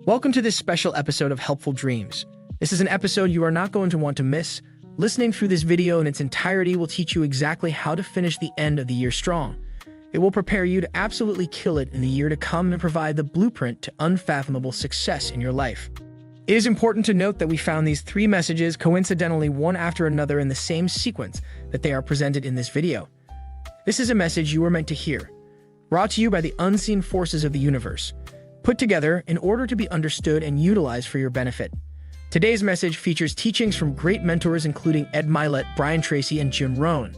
Welcome to this special episode of Helpful Dreams. This is an episode you are not going to want to miss. Listening through this video in its entirety will teach you exactly how to finish the end of the year strong. It will prepare you to absolutely kill it in the year to come and provide the blueprint to unfathomable success in your life. It is important to note that we found these three messages coincidentally one after another in the same sequence that they are presented in this video. This is a message you were meant to hear, brought to you by the unseen forces of the universe, put together in order to be understood and utilized for your benefit. Today's message features teachings from great mentors including Mylett, Tracy, and Rohn.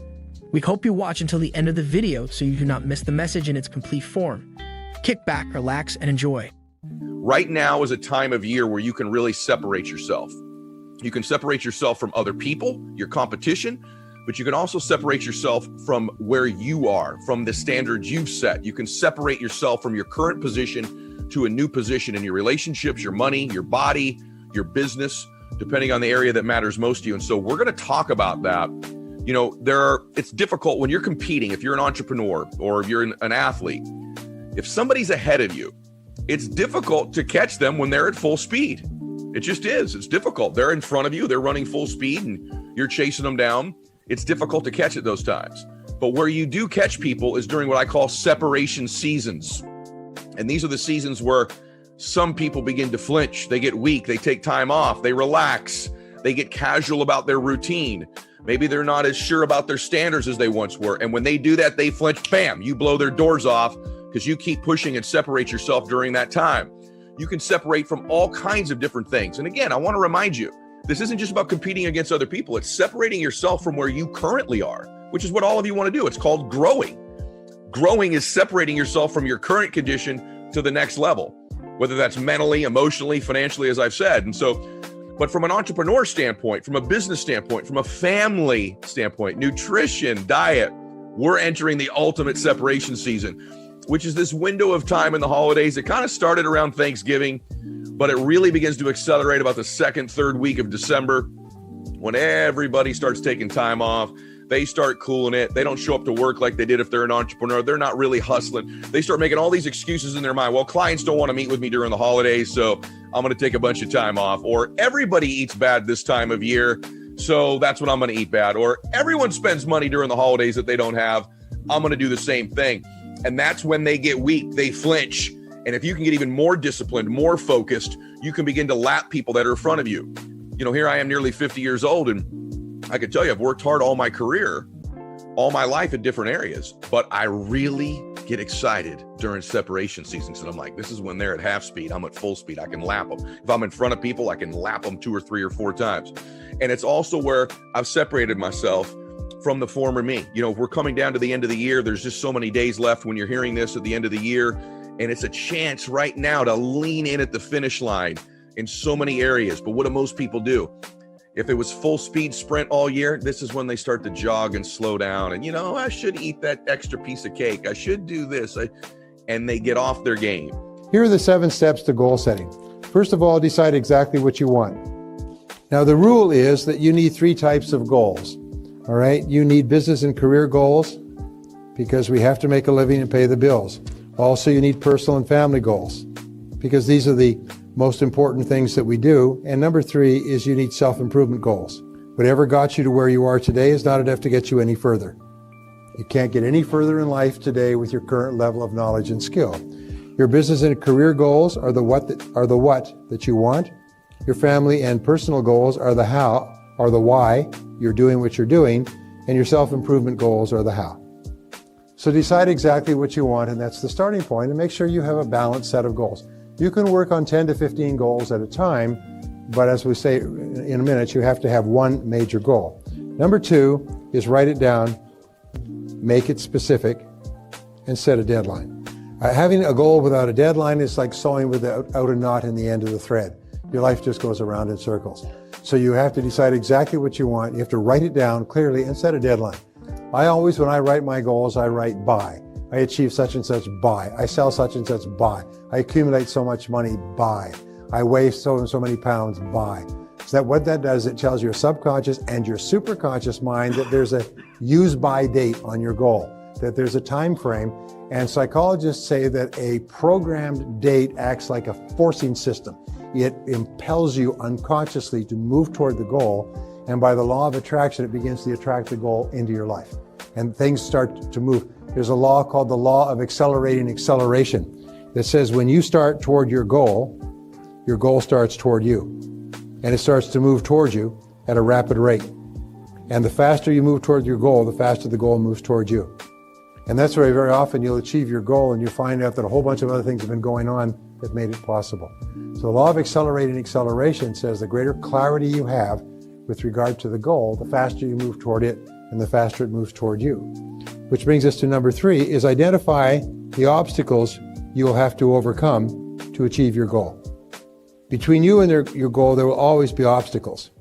We hope you watch until the end of the video so you do not miss the message in its complete form. Kick back, relax, and enjoy. Right now is a time of year where you can really separate yourself. You can separate yourself from other people, your competition, but you can also separate yourself from where you are, from the standards you've set. You can separate yourself from your current position to a new position in your relationships, your money, your body, your business, depending on the area that matters most to you. And so we're going to talk about that. You know, it's difficult when you're competing, if you're an entrepreneur or if you're an athlete, if somebody's ahead of you, it's difficult to catch them when they're at full speed. It just is. It's difficult. They're in front of you, they're running full speed and you're chasing them down. It's difficult to catch at those times. But where you do catch people is during what I call separation seasons. And these are the seasons where some people begin to flinch. They get weak. They take time off. They relax. They get casual about their routine. Maybe they're not as sure about their standards as they once were. And when they do that, they flinch. Bam, you blow their doors off because you keep pushing and separate yourself during that time. You can separate from all kinds of different things. And again, I want to remind you, this isn't just about competing against other people. It's separating yourself from where you currently are, which is what all of you want to do. It's called growing. Growing is separating yourself from your current condition to the next level, whether that's mentally, emotionally, financially, as I've said. And so, but from an entrepreneur standpoint, from a business standpoint, from a family standpoint, nutrition, diet, we're entering the ultimate separation season, which is this window of time in the holidays. It kind of started around Thanksgiving, but it really begins to accelerate about the second, third week of December when everybody starts taking time off. They start cooling it. They don't show up to work like they did if they're an entrepreneur. They're not really hustling. They start making all these excuses in their mind. Well, clients don't want to meet with me during the holidays, so I'm going to take a bunch of time off. Or everybody eats bad this time of year, so that's when I'm going to eat bad. Or everyone spends money during the holidays that they don't have. I'm going to do the same thing. And that's when they get weak. They flinch. And if you can get even more disciplined, more focused, you can begin to lap people that are in front of you. You know, here I am nearly 50 years old, and I can tell you, I've worked hard all my career, all my life in different areas, but I really get excited during separation seasons. And I'm like, this is when they're at half speed. I'm at full speed. I can lap them. If I'm in front of people, I can lap them 2 or 3 or 4 times. And it's also where I've separated myself from the former me. You know, we're coming down to the end of the year. There's just so many days left when you're hearing this at the end of the year. And it's a chance right now to lean in at the finish line in so many areas. But what do most people do? If it was full speed sprint all year, this is when they start to jog and slow down. And, you know, I should eat that extra piece of cake. I should do this. And they get off their game. Here are the 7 steps to goal setting. First of all, decide exactly what you want. Now, the rule is that you need 3 types of goals. All right. You need business and career goals because we have to make a living and pay the bills. Also, you need personal and family goals because these are the most important things that we do. And number 3 is you need self-improvement goals. Whatever got you to where you are today is not enough to get you any further. You can't get any further in life today with your current level of knowledge and skill. Your business and career goals are the what that you want. Your family and personal goals are the how, or the why you're doing what you're doing, and your self-improvement goals are the how. So decide exactly what you want, and that's the starting point, and make sure you have a balanced set of goals. You can work on 10 to 15 goals at a time, but as we say in a minute, you have to have one major goal. Number 2 is write it down, make it specific, and set a deadline. Having a goal without a deadline is like sewing without a knot in the end of the thread. Your life just goes around in circles. So you have to decide exactly what you want. You have to write it down clearly and set a deadline. I always, when I write my goals, I write buy. I achieve such and such, buy. I sell such and such, buy. I accumulate so much money, buy. I weigh so and so many pounds, buy. So that what that does, it tells your subconscious and your superconscious mind that there's a use by date on your goal, that there's a time frame, And psychologists say that a programmed date acts like a forcing system. It impels you unconsciously to move toward the goal. And by the law of attraction, it begins to attract the goal into your life. And things start to move. There's a law called the law of accelerating acceleration that says when you start toward your goal starts toward you. And it starts to move toward you at a rapid rate. And the faster you move toward your goal, the faster the goal moves toward you. And that's why very often you'll achieve your goal and you find out that a whole bunch of other things have been going on that made it possible. So the law of accelerating acceleration says the greater clarity you have with regard to the goal, the faster you move toward it and the faster it moves toward you. Which brings us to number 3, is identify the obstacles you will have to overcome to achieve your goal. Between you and your goal, there will always be obstacles.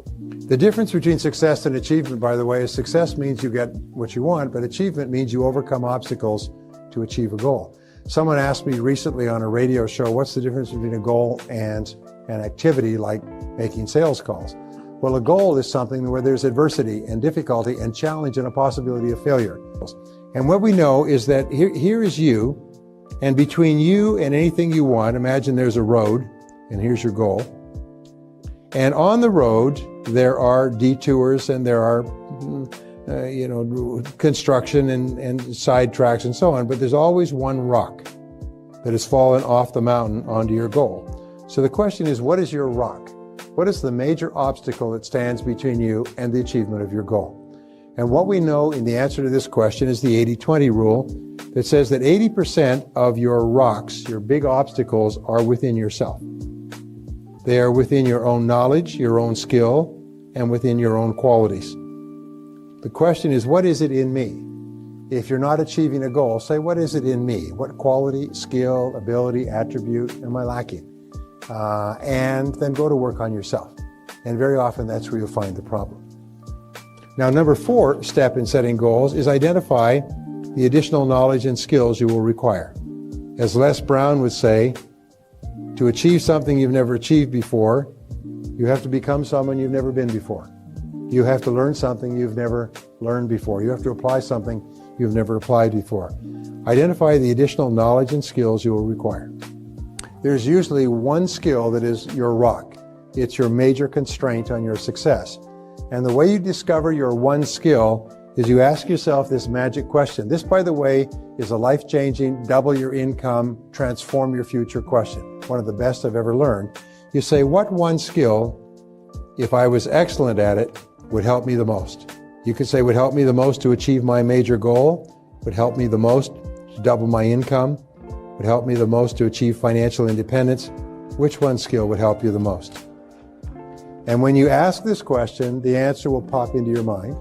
The difference between success and achievement, by the way, is success means you get what you want, but achievement means you overcome obstacles to achieve a goal. Someone asked me recently on a radio show, what's the difference between a goal and an activity like making sales calls? Well, a goal is something where there's adversity and difficulty and challenge and a possibility of failure. And what we know is that here is you, and between you and anything you want, imagine there's a road, and here's your goal. And on the road, there are detours and there are, construction and side tracks and so on, but there's always one rock that has fallen off the mountain onto your goal. So the question is, what is your rock? What is the major obstacle that stands between you and the achievement of your goal? And what we know in the answer to this question is the 80-20 rule that says that 80% of your rocks, your big obstacles, are within yourself. They are within your own knowledge, your own skill, and within your own qualities. The question is, what is it in me? If you're not achieving a goal, say, what is it in me? What quality, skill, ability, attribute am I lacking? And then go to work on yourself. And very often that's where you'll find the problem. Now, number 4 step in setting goals is identify the additional knowledge and skills you will require. As Les Brown would say, to achieve something you've never achieved before, you have to become someone you've never been before. You have to learn something you've never learned before. You have to apply something you've never applied before. Identify the additional knowledge and skills you will require. There's usually one skill that is your rock. It's your major constraint on your success. And the way you discover your one skill is you ask yourself this magic question. This, by the way, is a life-changing, double your income, transform your future question. One of the best I've ever learned. You say, what one skill, if I was excellent at it, would help me the most? You could say, would help me the most to achieve my major goal, would help me the most to double my income, would help me the most to achieve financial independence. Which one skill would help you the most? And when you ask this question, the answer will pop into your mind.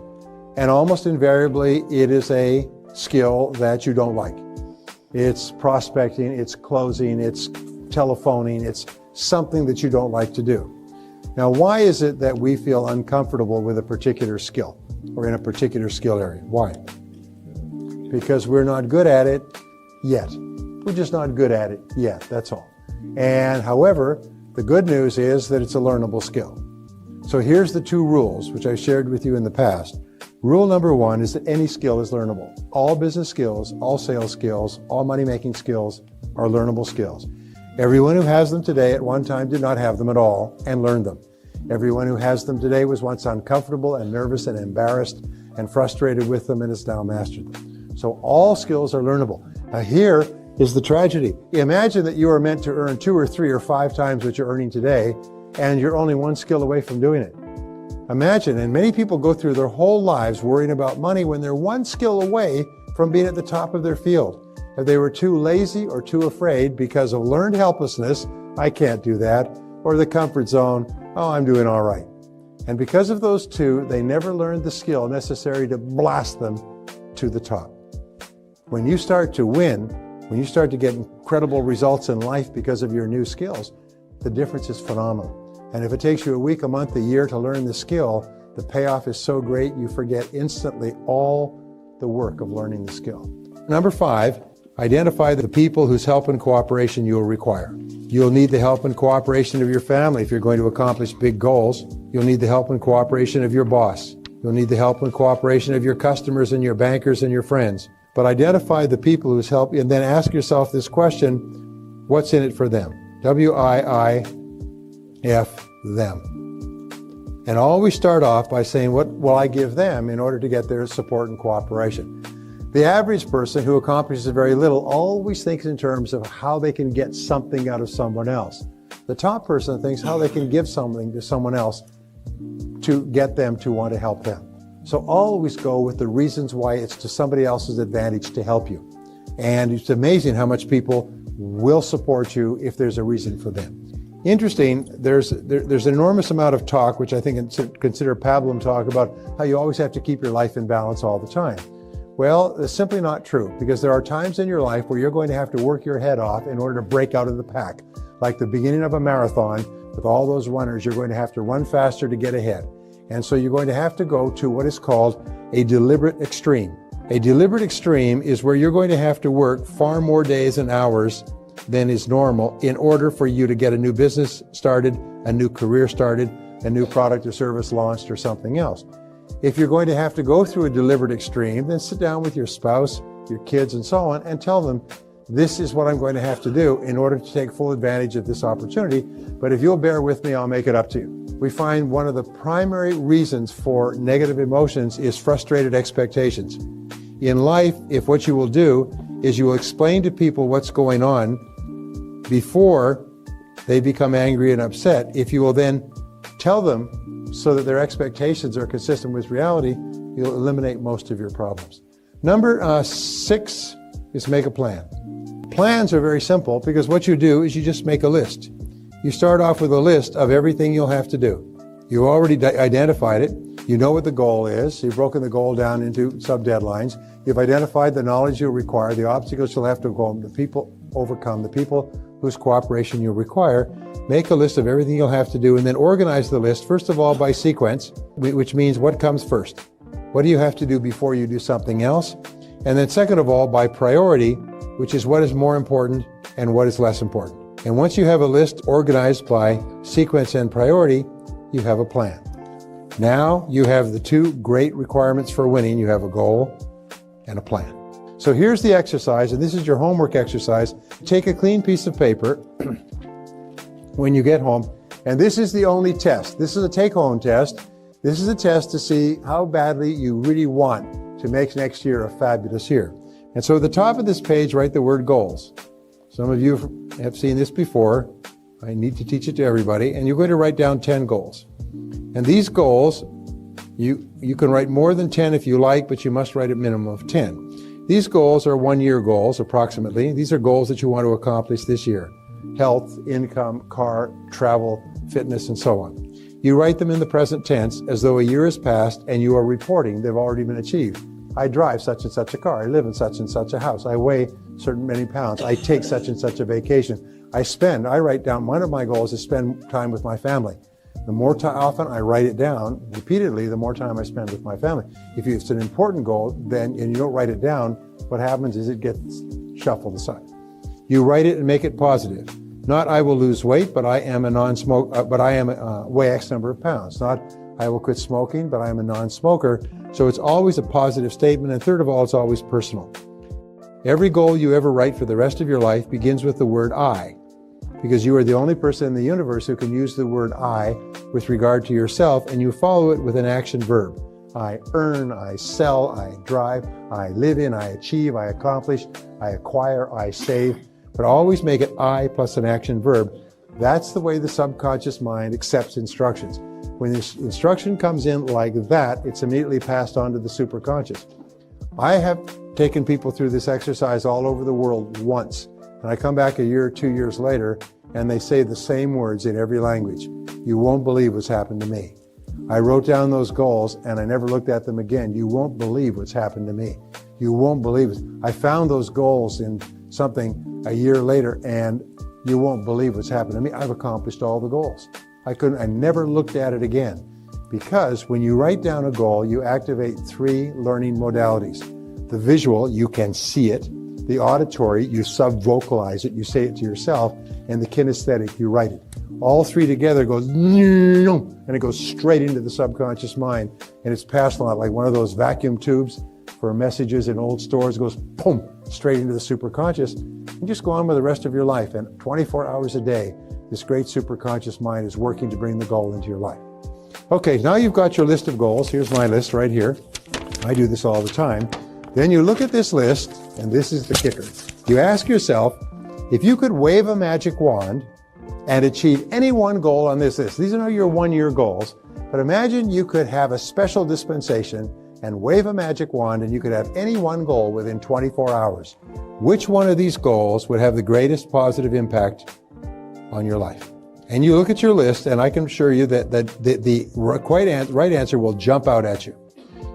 And almost invariably, it is a skill that you don't like. It's prospecting, it's closing, it's telephoning, it's something that you don't like to do. Now, why is it that we feel uncomfortable with a particular skill or in a particular skill area? Why? Because we're not good at it yet. We're just not good at it yet, that's all. And however, the good news is that it's a learnable skill. So here's the 2 rules, which I shared with you in the past. Rule number 1 is that any skill is learnable. All business skills, all sales skills, all money-making skills are learnable skills. Everyone who has them today at one time did not have them at all and learned them. Everyone who has them today was once uncomfortable and nervous and embarrassed and frustrated with them and has now mastered them. So all skills are learnable. Now here is the tragedy. Imagine that you are meant to earn 2 or 3 or 5 times what you're earning today, and you're only one skill away from doing it. Imagine, and many people go through their whole lives worrying about money when they're one skill away from being at the top of their field. If they were too lazy or too afraid because of learned helplessness, I can't do that, or the comfort zone, oh, I'm doing all right. And because of those 2, they never learned the skill necessary to blast them to the top. When you start to win, when you start to get incredible results in life because of your new skills, the difference is phenomenal. And if it takes you a week, a month, a year to learn the skill, the payoff is so great you forget instantly all the work of learning the skill. Number 5, identify the people whose help and cooperation you will require. You'll need the help and cooperation of your family if you're going to accomplish big goals. You'll need the help and cooperation of your boss. You'll need the help and cooperation of your customers and your bankers and your friends. but identify the people who's helped you and then ask yourself this question, what's in it for them? W-I-I-F, them. And always start off by saying, what will I give them in order to get their support and cooperation? The average person who accomplishes very little always thinks in terms of how they can get something out of someone else. The top person thinks how they can give something to someone else to get them to want to help them. So always go with the reasons why it's to somebody else's advantage to help you. And it's amazing how much people will support you if there's a reason for them. Interesting, there's an enormous amount of talk, which I think consider pablum talk, about how you always have to keep your life in balance all the time. Well, it's simply not true, because there are times in your life where you're going to have to work your head off in order to break out of the pack. Like the beginning of a marathon, with all those runners, you're going to have to run faster to get ahead. And so you're going to have to go to what is called a deliberate extreme. A deliberate extreme is where you're going to have to work far more days and hours than is normal in order for you to get a new business started, a new career started, a new product or service launched, or something else. If you're going to have to go through a deliberate extreme, then sit down with your spouse, your kids, and so on, and tell them, this is what I'm going to have to do in order to take full advantage of this opportunity. But if you'll bear with me, I'll make it up to you. We find one of the primary reasons for negative emotions is frustrated expectations. In life, if what you will do is you will explain to people what's going on before they become angry and upset, if you will then tell them so that their expectations are consistent with reality, you'll eliminate most of your problems. Number 6 is make a plan. Plans are very simple, because what you do is you just make a list. You start off with a list of everything you'll have to do. You already identified it. You know what the goal is. You've broken the goal down into sub-deadlines. You've identified the knowledge you'll require, the obstacles you'll have to overcome, the people whose cooperation you'll require. Make a list of everything you'll have to do, and then organize the list, first of all, by sequence, which means what comes first. What do you have to do before you do something else? And then second of all, by priority, which is what is more important and what is less important. And once you have a list organized by sequence and priority, you have a plan. Now you have the two great requirements for winning. You have a goal and a plan. So here's the exercise, and this is your homework exercise. Take a clean piece of paper when you get home, and this is the only test. This is a take-home test. This is a test to see how badly you really want to make next year a fabulous year. And so at the top of this page, write the word goals. Some of you have seen this before. I need to teach it to everybody. And you're going to write down 10 goals. And these goals, you can write more than 10 if you like, but you must write a minimum of 10. These goals are 1-year goals, approximately. These are goals that you want to accomplish this year. Health, income, car, travel, fitness, and so on. You write them in the present tense as though a year has passed and you are reporting they've already been achieved. I drive such and such a car. I live in such and such a house. I weigh certain many pounds. I take such and such a vacation. I write down, one of my goals is spend time with my family. The more often I write it down repeatedly, the more time I spend with my family. If it's an important goal, then, and you don't write it down, what happens is it gets shuffled aside. You write it and make it positive. Not I will lose weight, but I am a non-smoker, weigh X number of pounds. Not I will quit smoking, but I am a non-smoker. So it's always a positive statement. And third of all, it's always personal. Every goal you ever write for the rest of your life begins with the word I, because you are the only person in the universe who can use the word I with regard to yourself, and you follow it with an action verb. I earn, I sell, I drive, I live in, I achieve, I accomplish, I acquire, I save. But always make it I plus an action verb. That's the way the subconscious mind accepts instructions. When this instruction comes in like that, it's immediately passed on to the superconscious. I have taken people through this exercise all over the world once, and I come back a year or 2 years later, and they say the same words in every language. You won't believe what's happened to me. I wrote down those goals, and I never looked at them again. You won't believe what's happened to me. You won't believe it. I found those goals in something a year later, and you won't believe what's happened to me. I've accomplished all the goals. I never looked at it again, because when you write down a goal, you activate 3 learning modalities. The visual, you can see it. The auditory, you sub-vocalize it, you say it to yourself. And the kinesthetic, you write it. All 3 together goes, and it goes straight into the subconscious mind, and it's passed on like one of those vacuum tubes for messages in old stores goes boom, straight into the superconscious. And just go on with the rest of your life. And 24 hours a day, this great superconscious mind is working to bring the goal into your life. Okay, now you've got your list of goals. Here's my list right here. I do this all the time. Then you look at this list, and this is the kicker. You ask yourself, if you could wave a magic wand and achieve any one goal on this list, these are not your one-year goals, but imagine you could have a special dispensation and wave a magic wand and you could have any one goal within 24 hours. Which one of these goals would have the greatest positive impact on your life? And you look at your list, and I can assure you that the right answer will jump out at you.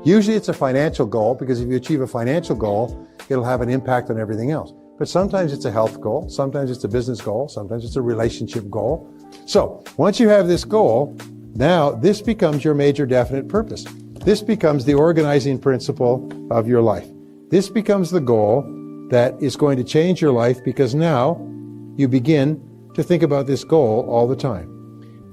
Usually it's a financial goal, because if you achieve a financial goal, it'll have an impact on everything else. But sometimes it's a health goal, sometimes it's a business goal, sometimes it's a relationship goal. So once you have this goal, now this becomes your major definite purpose. This becomes the organizing principle of your life. This becomes the goal that is going to change your life, because now you begin to think about this goal all the time.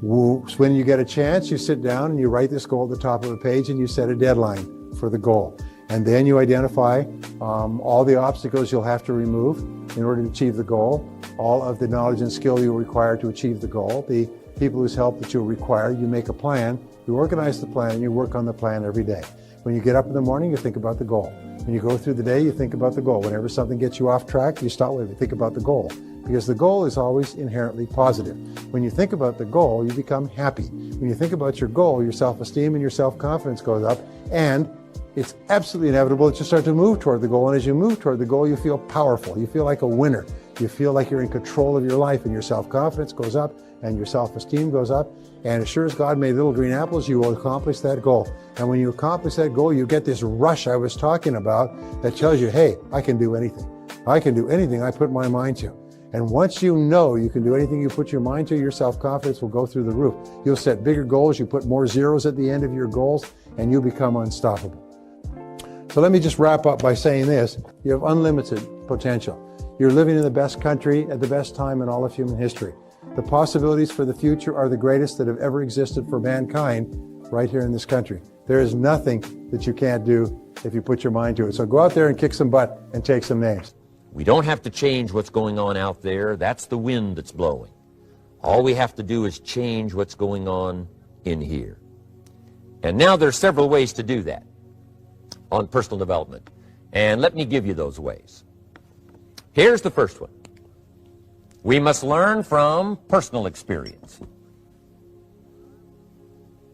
When you get a chance, you sit down and you write this goal at the top of a page and you set a deadline for the goal. And then you identify all the obstacles you'll have to remove in order to achieve the goal, all of the knowledge and skill you require to achieve the goal, the people whose help that you'll require. You make a plan, you organize the plan, and you work on the plan every day. When you get up in the morning, you think about the goal. When you go through the day, you think about the goal. Whenever something gets you off track, you stop and think about the goal. Because the goal is always inherently positive. When you think about the goal, you become happy. When you think about your goal, your self-esteem and your self-confidence goes up, and it's absolutely inevitable that you start to move toward the goal. And as you move toward the goal, you feel powerful. You feel like a winner. You feel like you're in control of your life, and your self-confidence goes up, and your self-esteem goes up. And as sure as God made little green apples, you will accomplish that goal. And when you accomplish that goal, you get this rush I was talking about that tells you, hey, I can do anything. I can do anything I put my mind to. And once you know you can do anything you put your mind to, your self-confidence will go through the roof. You'll set bigger goals, you put more zeros at the end of your goals, and you become unstoppable. So let me just wrap up by saying this. You have unlimited potential. You're living in the best country at the best time in all of human history. The possibilities for the future are the greatest that have ever existed for mankind right here in this country. There is nothing that you can't do if you put your mind to it. So go out there and kick some butt and take some names. We don't have to change what's going on out there. That's the wind that's blowing. All we have to do is change what's going on in here. And now there's several ways to do that on personal development. And let me give you those ways. Here's the first one. We must learn from personal experience.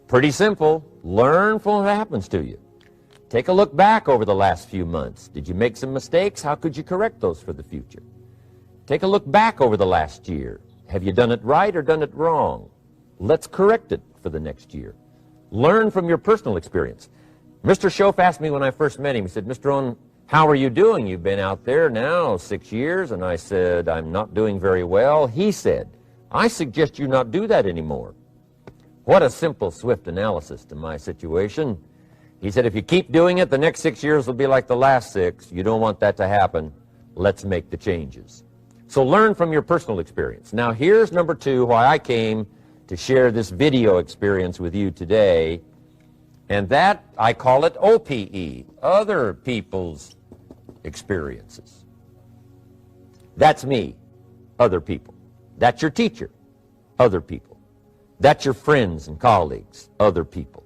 Pretty simple. Learn from what happens to you. Take a look back over the last few months. Did you make some mistakes? How could you correct those for the future? Take a look back over the last year. Have you done it right or done it wrong? Let's correct it for the next year. Learn from your personal experience. Mr. Schoaf asked me when I first met him, he said, Mr. Rohn, how are you doing? You've been out there now 6 years. And I said, I'm not doing very well. He said, I suggest you not do that anymore. What a simple, swift analysis to my situation. He said, if you keep doing it, the next 6 years will be like the last 6. You don't want that to happen. Let's make the changes. So learn from your personal experience. Now, here's number 2, why I came to share this video experience with you today. And that, I call it OPE, other people's experiences. That's me, other people. That's your teacher, other people. That's your friends and colleagues, other people.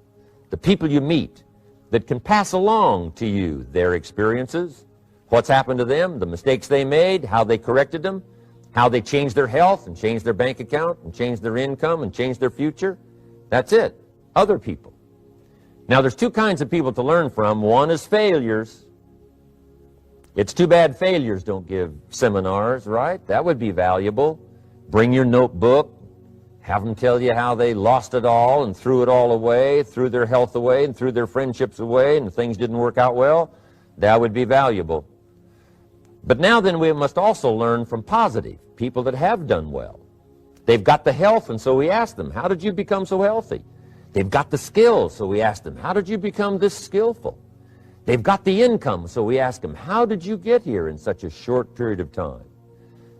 The people you meet that can pass along to you their experiences, what's happened to them, the mistakes they made, how they corrected them, how they changed their health and changed their bank account and changed their income and changed their future. That's it, other people. Now, there's 2 kinds of people to learn from. One is failures. It's too bad failures don't give seminars, right? That would be valuable. Bring your notebook. Have them tell you how they lost it all and threw it all away, threw their health away and threw their friendships away and things didn't work out well. That would be valuable. But now then we must also learn from positive, people that have done well. They've got the health, and so we ask them, how did you become so healthy? They've got the skills, so we ask them, how did you become this skillful? They've got the income, so we ask them, how did you get here in such a short period of time?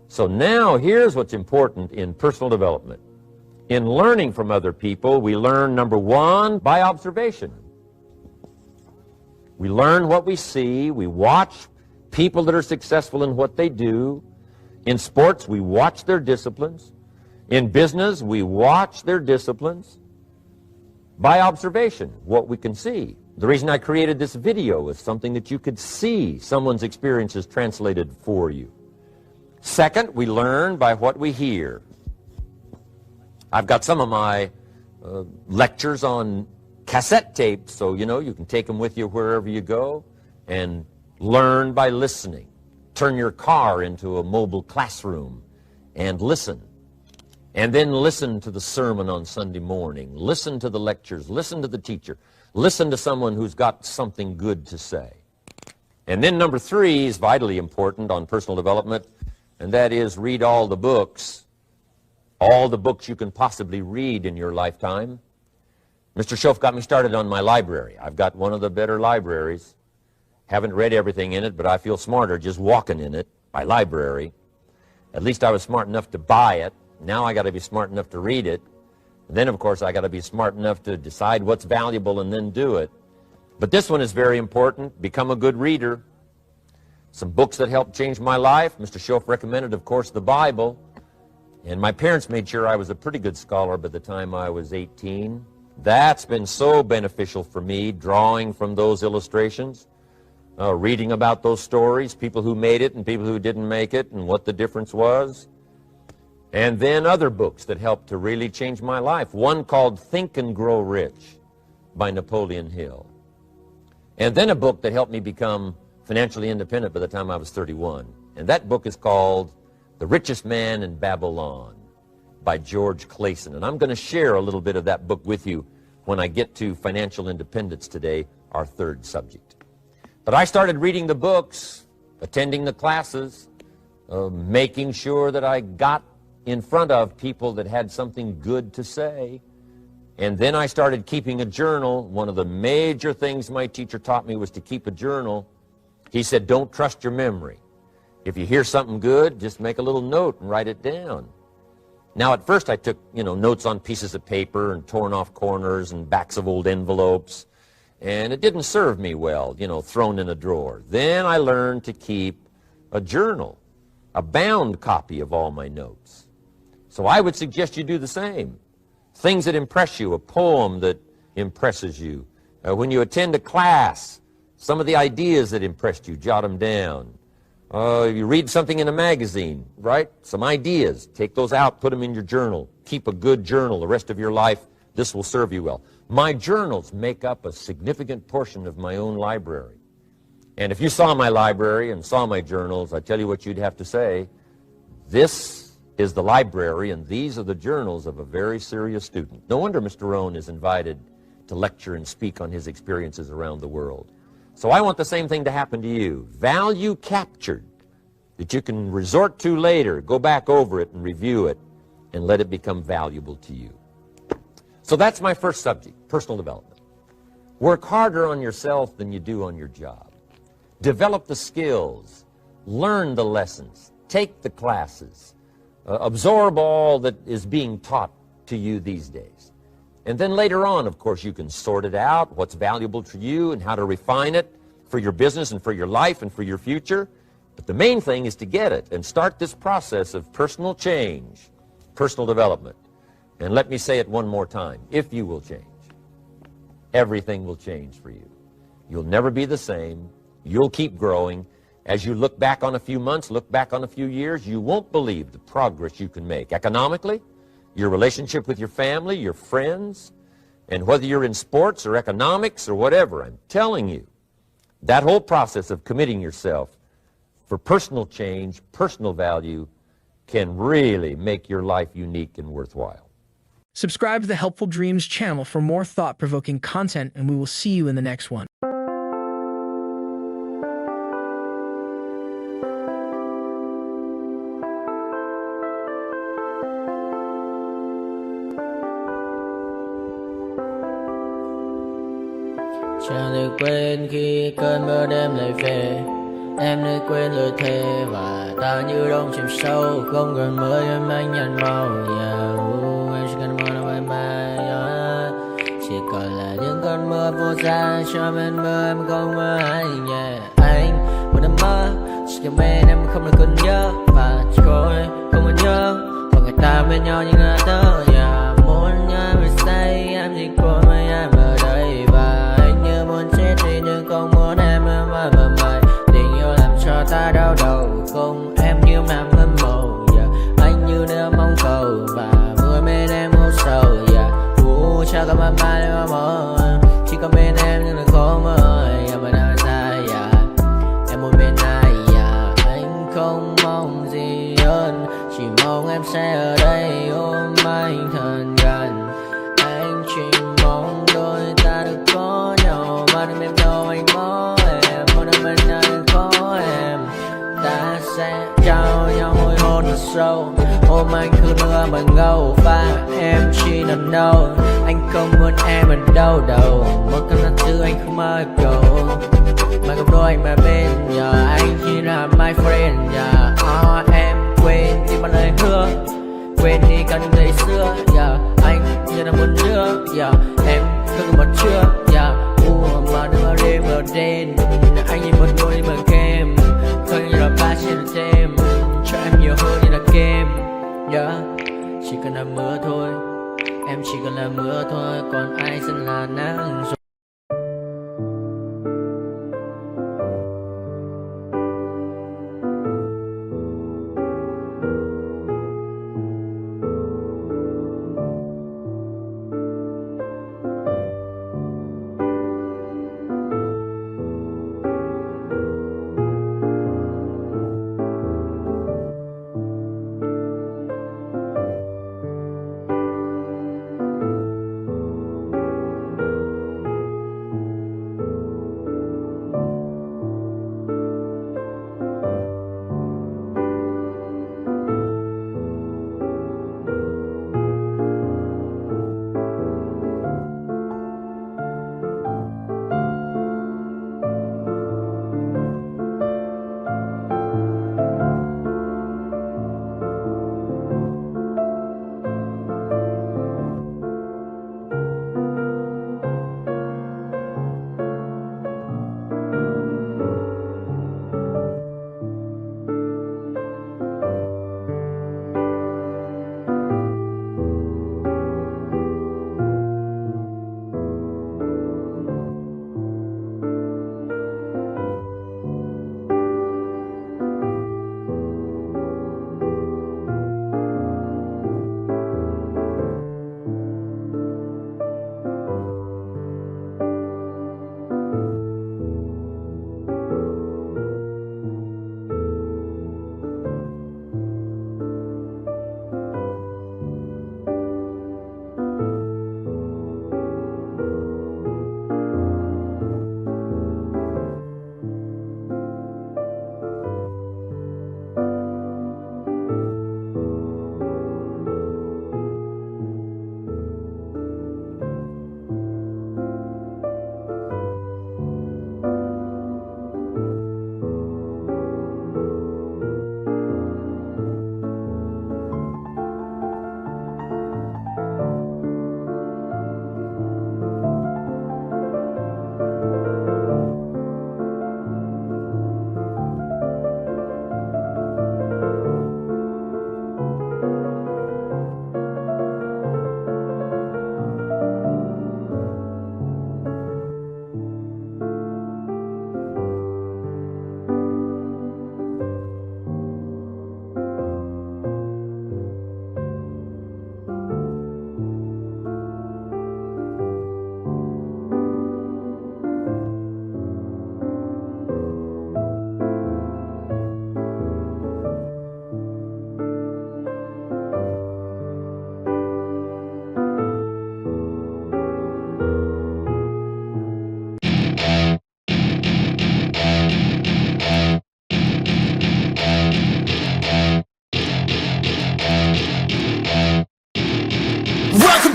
So now here's what's important in personal development. In learning from other people, we learn, number 1, by observation. We learn what we see. We watch people that are successful in what they do. In sports, we watch their disciplines. In business, we watch their disciplines. By observation, what we can see. The reason I created this video is something that you could see someone's experiences translated for you. Second, we learn by what we hear. I've got some of my lectures on cassette tapes, so you can take them with you wherever you go and learn by listening. Turn your car into a mobile classroom and listen. And then listen to the sermon on Sunday morning. Listen to the lectures. Listen to the teacher. Listen to someone who's got something good to say. And then number 3 is vitally important on personal development, and that is read all the books you can possibly read in your lifetime. Mr. Schoaf got me started on my library. I've got one of the better libraries. Haven't read everything in it, but I feel smarter just walking in it, my library. At least I was smart enough to buy it. Now I got to be smart enough to read it. And then, of course, I got to be smart enough to decide what's valuable and then do it. But this one is very important. Become a good reader. Some books that helped change my life. Mr. Schoaf recommended, of course, the Bible. And my parents made sure I was a pretty good scholar by the time I was 18. That's been so beneficial for me, drawing from those illustrations, reading about those stories, people who made it and people who didn't make it, and what the difference was. And then other books that helped to really change my life. One called Think and Grow Rich by Napoleon Hill. And then a book that helped me become financially independent by the time I was 31. And that book is called The Richest Man in Babylon by George Clason. And I'm going to share a little bit of that book with you when I get to financial independence today, our third subject. But I started reading the books, attending the classes, making sure that I got in front of people that had something good to say. And then I started keeping a journal. One of the major things my teacher taught me was to keep a journal. He said, don't trust your memory. If you hear something good, just make a little note and write it down. Now, at first I took, notes on pieces of paper and torn off corners and backs of old envelopes. And it didn't serve me well, thrown in a drawer. Then I learned to keep a journal, a bound copy of all my notes. So I would suggest you do the same. Things that impress you, a poem that impresses you. When you attend a class, some of the ideas that impressed you, jot them down. You read something in a magazine, right? Some ideas. Take those out, put them in your journal. Keep a good journal the rest of your life. This will serve you well. My journals make up a significant portion of my own library. And if you saw my library and saw my journals, I tell you what you'd have to say. This is the library, and these are the journals of a very serious student. No wonder Mr. Rohn is invited to lecture and speak on his experiences around the world. So I want the same thing to happen to you. Value captured that you can resort to later, go back over it and review it, and let it become valuable to you. So that's my first subject, personal development. Work harder on yourself than you do on your job. Develop the skills. Learn the lessons. Take the classes. Absorb all that is being taught to you these days. And then later on, of course, you can sort it out, what's valuable to you and how to refine it for your business and for your life and for your future. But the main thing is to get it and start this process of personal change, personal development. And let me say it one more time. If you will change, everything will change for you. You'll never be the same. You'll keep growing. As you look back on a few months, look back on a few years, you won't believe the progress you can make economically, your relationship with your family, your friends, and whether you're in sports or economics or whatever. I'm telling you, that whole process of committing yourself for personal change, personal value, can really make your life unique and worthwhile. Subscribe to the Helpful Dreams channel for more thought-provoking content, and we will see you in the next one. Chẳng được quên khi cơn mưa đêm lại về. Em đã quên lời thề và ta như đông chìm sâu. Không còn mới em anh nhận màu. Em chỉ cần mơ đâu em bay. Chỉ còn là những cơn mơ mơ vô ra cho bên mơ em không mơ hay nhẹ anh một đêm mơ chỉ cần bên em không được cần nhớ và chỉ có em không muốn nhớ và người ta bên nhau như ngã tớ yeah. Muốn nhớ về say em chỉ có mấy em ở đây và anh như muốn chết đi nhưng không muốn em mãi mãi tình yêu làm cho ta đau đầu không em như làm hâm mộ yeah. Anh như đeo mong cầu và mưa bên em ngủ sầu yeah. Chắc cả mắt mai em mơ chỉ có bên em nhưng là khó mơ em ở nơi xa yeah. Em muốn bên ai yeah. Anh không mong gì hơn chỉ mong em sẽ ở đây ôm anh thật gần anh chỉ mong đôi ta được có nhau mà đừng em đâu anh có em muốn ở bên anh có em ta sẽ trao nhau môi hôn thật sâu ôm anh cứ nữa bằng ngâu và em chỉ nằm đâu anh không muốn em ở đâu đâu một cơn lạnh thứ anh không mơ cầu mà không đôi anh mà bên nhờ anh chỉ là my friend yeah. Em quên đi bao lời hứa quên đi cả những ngày xưa yeah. Anh như là muốn nữa yeah. Em cứ một chưa yeah. Mà đừng đêm ở đêm anh nhìn một đôi đi bằng kem không như là ba trên thêm cho em nhiều hơn như là kem yeah. Chỉ cần là mưa thôi em chỉ cần là mưa thôi còn ai sẽ là nắng rồi.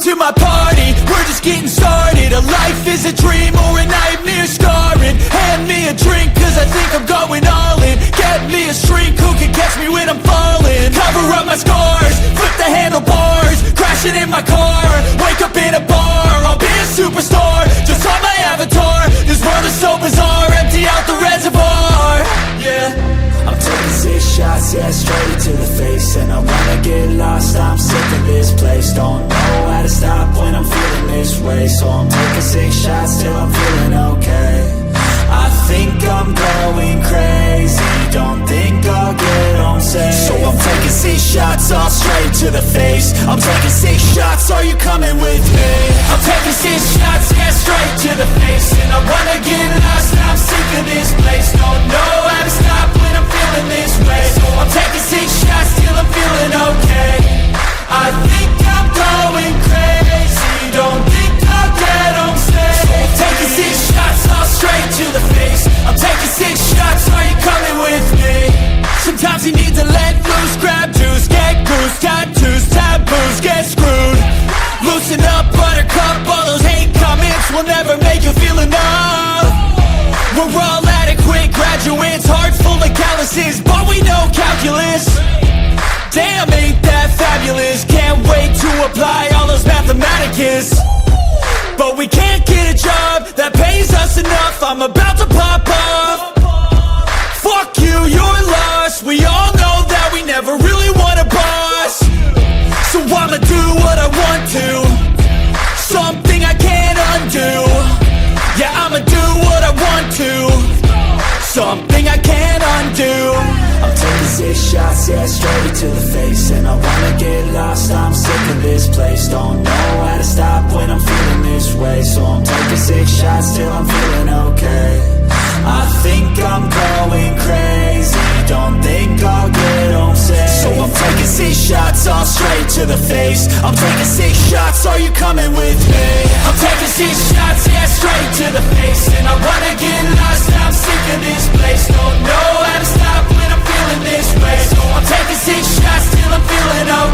to my party, we're just getting started. A life is a dream or a nightmare scarring. Hand me a drink cause I think I'm going all in. Get me a shrink who can catch me when I'm falling. Cover up my scars, flip the handlebars, crashing in my car, wake up in a bar. I'll be a superstar, just on my to the face. I'm taking 6 shots, are you coming with me? I'm taking 6 shots, yeah, straight to the face. And I wanna get lost, I'm sick of this place. Don't know how to stop when I'm feeling this way. So I'm taking 6 shots till I'm feeling okay. I think I'm going crazy, don't think I'll get on stage. So I'm taking 6 shots, all straight to the face. I'm taking 6 shots, are you coming with me? Sometimes you need to let loose, grab juice, get goose, tattoos, taboos, get screwed. Loosen up, buttercup, all those hate comments will never make you feel enough. We're all adequate graduates, hearts full of calluses, but we know calculus. Damn, ain't that fabulous? Can't wait to apply all those mathematicus. But we can't get a job that pays us enough. I'm about to pop off. Fuck you, you're lost. We all know that we never really want a boss. So I'ma do what I want to, something I can't undo. Yeah, I'ma do what I want to, something I can't undo. I'm taking 6 shots, yeah, straight to the face. And I wanna get lost, I'm sick of this place. Don't know how to stop when I'm feeling this way. So I'm taking 6 shots till I'm feeling okay. I think I'm going crazy, don't think I'll get home safe. So I'm taking 6 shots, all straight to the face. I'm taking 6 shots, are you coming with me? I'm taking 6 shots, yeah, straight to the face. And I wanna get lost, I'm sick of this place. Don't know how to stop when I'm feeling this way. So I'm taking 6 shots till I'm feeling okay.